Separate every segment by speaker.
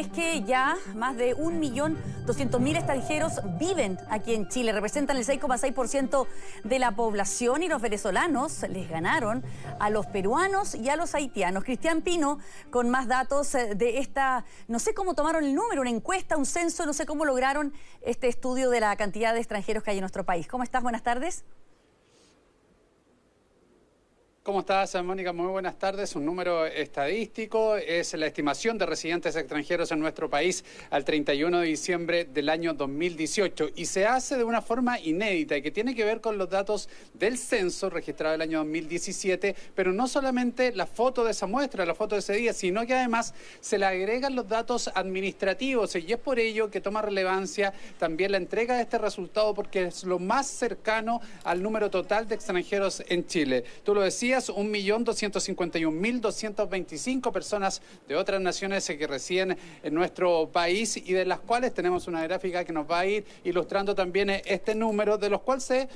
Speaker 1: Es que ya más de 1.200.000 extranjeros viven aquí en Chile, representan el 6,6% de la población y los venezolanos les ganaron a los peruanos y a los haitianos. Cristian Pino con más datos de esta, no sé cómo tomaron el número, una encuesta, un censo, no sé cómo lograron este estudio de la cantidad de extranjeros que hay en nuestro país. ¿Cómo estás? Buenas tardes.
Speaker 2: ¿Cómo estás, Mónica? Muy buenas tardes. Un número estadístico es la estimación de residentes extranjeros en nuestro país al 31 de diciembre del año 2018 y se hace de una forma inédita y que tiene que ver con los datos del censo registrado el año 2017, pero no solamente la foto de esa muestra, la foto de ese día, sino que además se le agregan los datos administrativos y es por ello que toma relevancia también la entrega de este resultado porque es lo más cercano al número total de extranjeros en Chile. Tú lo decías, 1.251.225 personas de otras naciones que residen en nuestro país y de las cuales tenemos una gráfica que nos va a ir ilustrando también este número, de los cuales se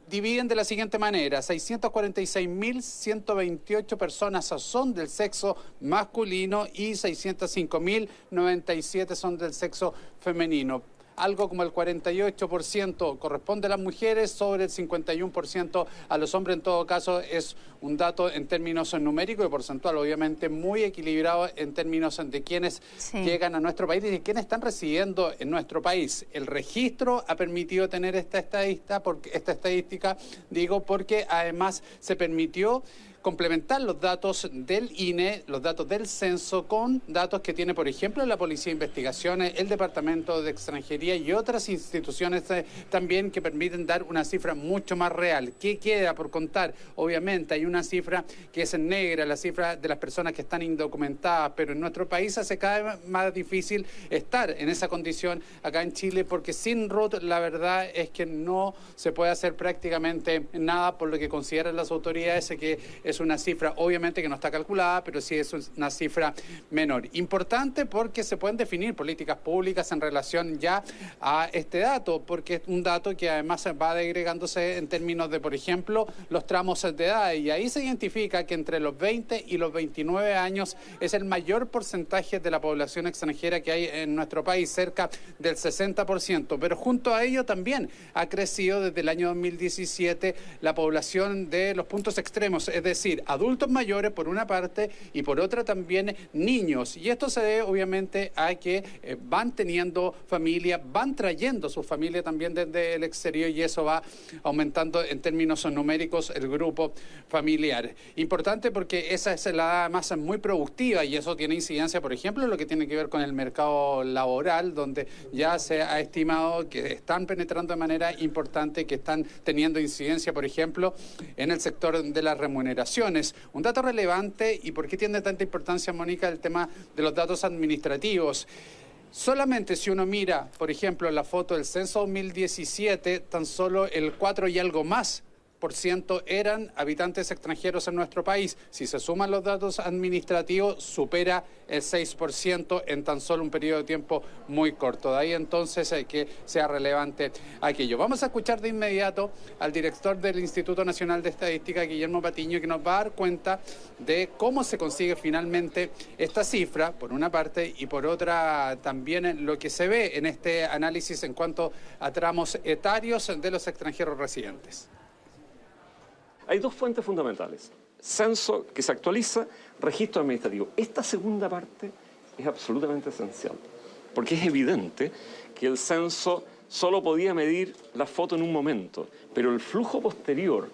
Speaker 2: dividen de la siguiente manera: 646.128 personas son del sexo masculino y 605.097 son del sexo femenino. Algo como el 48% corresponde a las mujeres, sobre el 51% a los hombres. En todo caso, es un dato en términos numéricos y porcentual, obviamente muy equilibrado en términos de quienes llegan a nuestro país y de quienes están residiendo en nuestro país. El registro ha permitido tener esta estadística, porque además se permitió complementar los datos del INE, los datos del censo, con datos que tiene, por ejemplo, la Policía de Investigaciones, el Departamento de Extranjería y otras instituciones también que permiten dar una cifra mucho más real. ¿Qué queda por contar? Obviamente hay una cifra que es negra, la cifra de las personas que están indocumentadas, pero en nuestro país hace cada vez más difícil estar en esa condición acá en Chile, porque sin RUT la verdad es que no se puede hacer prácticamente nada, por lo que consideran las autoridades que es una cifra obviamente que no está calculada, pero sí es una cifra menor. Importante porque se pueden definir políticas públicas en relación ya a este dato, porque es un dato que además va agregándose en términos de, por ejemplo, los tramos de edad, y ahí se identifica que entre los 20 y los 29 años es el mayor porcentaje de la población extranjera que hay en nuestro país, cerca del 60%, pero junto a ello también ha crecido desde el año 2017 la población de los puntos extremos, es decir, adultos mayores por una parte y por otra también niños. Y esto se debe obviamente a que van teniendo familia, van trayendo su familia también desde el exterior y eso va aumentando en términos numéricos el grupo familiar. Importante porque esa es la masa muy productiva y eso tiene incidencia, por ejemplo, en lo que tiene que ver con el mercado laboral, donde ya se ha estimado que están penetrando de manera importante, que están teniendo incidencia, por ejemplo, en el sector de las remuneraciones. Un dato relevante, y por qué tiene tanta importancia, Mónica, el tema de los datos administrativos. Solamente si uno mira, por ejemplo, la foto del censo 2017, tan solo el 4 y algo más % eran habitantes extranjeros en nuestro país. Si se suman los datos administrativos, supera el 6% en tan solo un periodo de tiempo muy corto. De ahí entonces que sea relevante aquello. Vamos a escuchar de inmediato al director del Instituto Nacional de Estadística, Guillermo Patiño, que nos va a dar cuenta de cómo se consigue finalmente esta cifra, por una parte, y por otra también lo que se ve en este análisis en cuanto a tramos etarios de los extranjeros residentes.
Speaker 3: Hay dos fuentes fundamentales: censo que se actualiza, registro administrativo. Esta segunda parte es absolutamente esencial, porque es evidente que el censo solo podía medir la foto en un momento, pero el flujo posterior,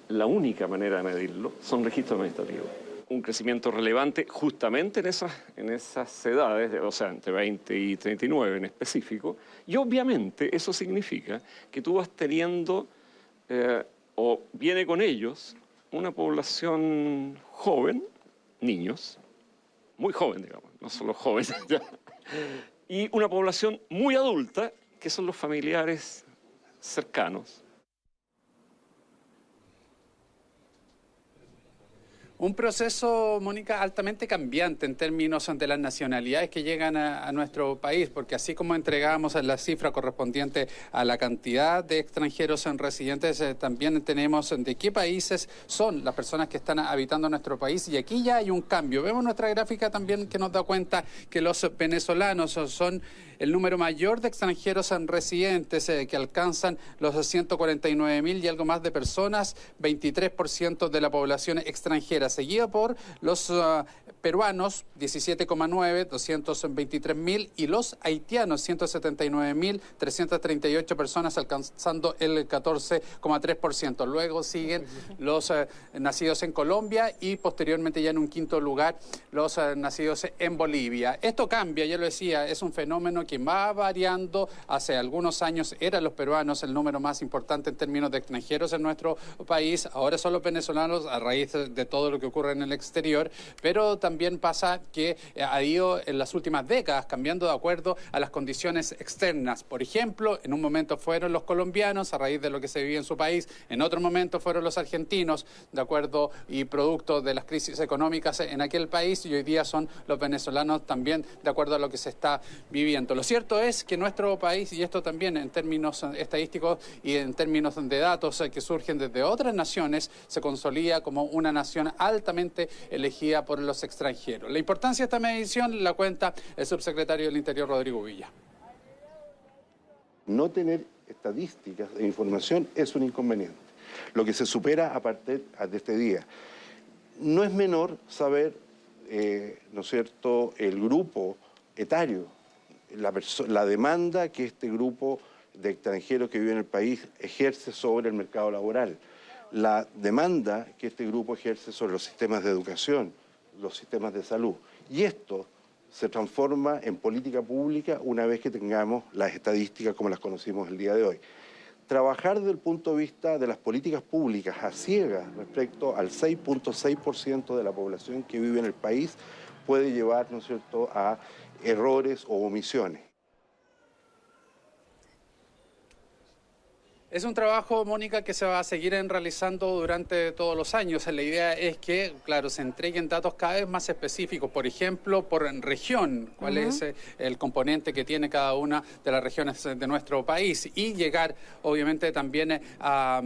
Speaker 3: la única manera de medirlo, son registros administrativos. Un crecimiento relevante justamente en esas edades, o sea, entre 20 y 39 en específico, y obviamente eso significa que tú vas teniendo o viene con ellos una población joven, niños, muy joven, digamos, no solo jóvenes, y una población muy adulta, que son los familiares cercanos.
Speaker 2: Un proceso, Mónica, altamente cambiante en términos de las nacionalidades que llegan a nuestro país, porque así como entregamos la cifra correspondiente a la cantidad de extranjeros residentes, también tenemos de qué países son las personas que están habitando nuestro país, y aquí ya hay un cambio. Vemos nuestra gráfica también que nos da cuenta que los venezolanos son el número mayor de extranjeros residentes, que alcanzan los 149.000 y algo más de personas, 23% de la población extranjera, seguida por los peruanos, 17,9, 223.000, y los haitianos, 179.338 personas, alcanzando el 14,3%. Luego siguen los nacidos en Colombia y posteriormente ya en un quinto lugar los nacidos en Bolivia. Esto cambia, ya lo decía, es un fenómeno que va variando. Hace algunos años eran los peruanos el número más importante en términos de extranjeros en nuestro país, ahora son los venezolanos a raíz de todo lo que ocurre en el exterior, pero también pasa que ha ido en las últimas décadas cambiando de acuerdo a las condiciones externas. Por ejemplo, en un momento fueron los colombianos a raíz de lo que se vivía en su país, en otro momento fueron los argentinos de acuerdo y producto de las crisis económicas en aquel país, y hoy día son los venezolanos también de acuerdo a lo que se está viviendo. Lo cierto es que nuestro país, y esto también en términos estadísticos y en términos de datos que surgen desde otras naciones, se consolida como una nación altamente elegida por los extranjeros. La importancia de esta medición la cuenta el subsecretario del Interior, Rodrigo Villa.
Speaker 4: No tener estadísticas e información es un inconveniente, lo que se supera a partir de este día. No es menor saber, ¿no es cierto?, el grupo etario, la demanda que este grupo de extranjeros que vive en el país ejerce sobre el mercado laboral, la demanda que este grupo ejerce sobre los sistemas de educación, los sistemas de salud. Y esto se transforma en política pública una vez que tengamos las estadísticas como las conocimos el día de hoy. Trabajar desde el punto de vista de las políticas públicas a ciegas respecto al 6,6% de la población que vive en el país puede llevar, ¿no es cierto?, a errores o omisiones.
Speaker 2: Es un trabajo, Mónica, que se va a seguir realizando durante todos los años. La idea es que, claro, se entreguen datos cada vez más específicos, por ejemplo, por región, cuál es el componente que tiene cada una de las regiones de nuestro país, y llegar, obviamente, también a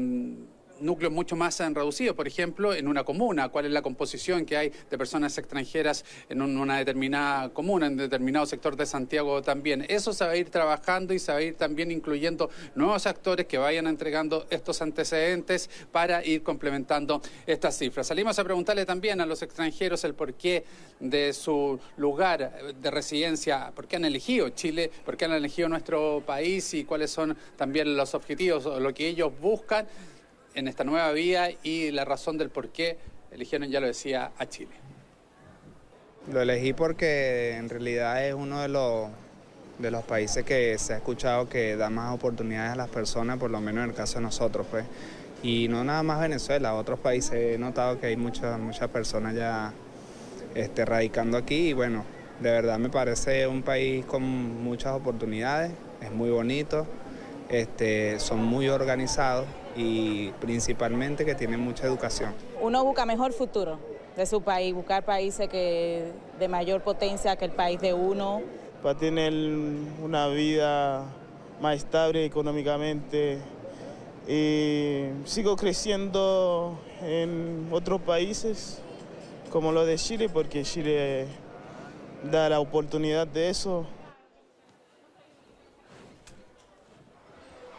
Speaker 2: núcleos mucho más reducidos, por ejemplo, en una comuna, cuál es la composición que hay de personas extranjeras en una determinada comuna, en determinado sector de Santiago también. Eso se va a ir trabajando y se va a ir también incluyendo nuevos actores que vayan entregando estos antecedentes para ir complementando estas cifras. Salimos a preguntarle también a los extranjeros el porqué de su lugar de residencia, por qué han elegido Chile, por qué han elegido nuestro país y cuáles son también los objetivos o lo que ellos buscan en esta nueva vía y la razón del por qué eligieron, ya lo decía, a Chile.
Speaker 5: Lo elegí porque en realidad es uno de los países que se ha escuchado que da más oportunidades a las personas, por lo menos en el caso de nosotros, pues. Y no nada más Venezuela, otros países he notado que hay muchas personas ya radicando aquí, y bueno, de verdad me parece un país con muchas oportunidades, es muy bonito, son muy organizados y principalmente que tienen mucha educación.
Speaker 6: Uno busca mejor futuro de su país, buscar países de mayor potencia que el país de uno.
Speaker 7: Para tener una vida más estable económicamente. Y sigo creciendo en otros países como lo de Chile, porque Chile da la oportunidad de eso.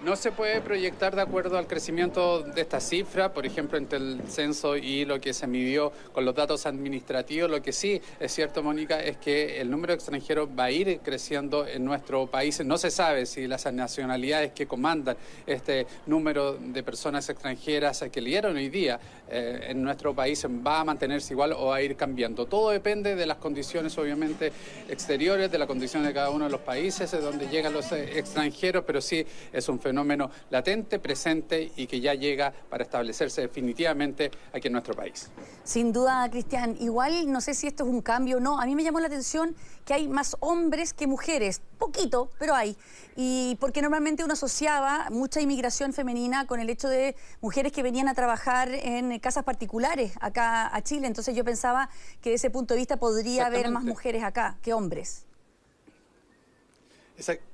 Speaker 2: No se puede proyectar de acuerdo al crecimiento de esta cifra, por ejemplo, entre el censo y lo que se midió con los datos administrativos. Lo que sí es cierto, Mónica, es que el número de extranjeros va a ir creciendo en nuestro país. No se sabe si las nacionalidades que comandan este número de personas extranjeras que lideraron hoy día en nuestro país va a mantenerse igual o va a ir cambiando. Todo depende de las condiciones, obviamente, exteriores, de la condición de cada uno de los países donde llegan los extranjeros, pero sí es un fenómeno fenómeno latente, presente y que ya llega para establecerse definitivamente aquí en nuestro país.
Speaker 1: Sin duda, Cristian. Igual no sé si esto es un cambio o no. A mí me llamó la atención que hay más hombres que mujeres. Poquito, pero hay. Y porque normalmente uno asociaba mucha inmigración femenina con el hecho de mujeres que venían a trabajar en casas particulares acá a Chile. Entonces yo pensaba que desde ese punto de vista podría haber más mujeres acá que hombres.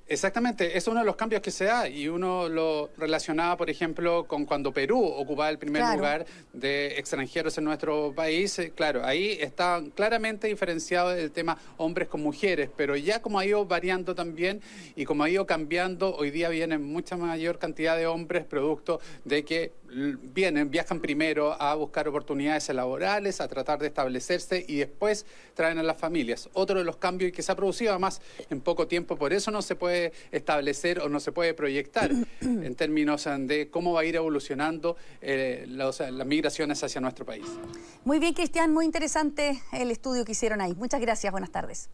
Speaker 2: Exactamente, es uno de los cambios que se da y uno lo relacionaba, por ejemplo, con cuando Perú ocupaba el primer lugar de extranjeros en nuestro país. Claro, ahí está claramente diferenciado el tema hombres con mujeres, pero ya como ha ido variando también y como ha ido cambiando, hoy día vienen mucha mayor cantidad de hombres producto de que viajan primero a buscar oportunidades laborales, a tratar de establecerse y después traen a las familias. Otro de los cambios que se ha producido además en poco tiempo, por eso no se puede establecer o no se puede proyectar en términos de cómo va a ir evolucionando las migraciones hacia nuestro país.
Speaker 1: Muy bien, Cristian, muy interesante el estudio que hicieron ahí. Muchas gracias, buenas tardes.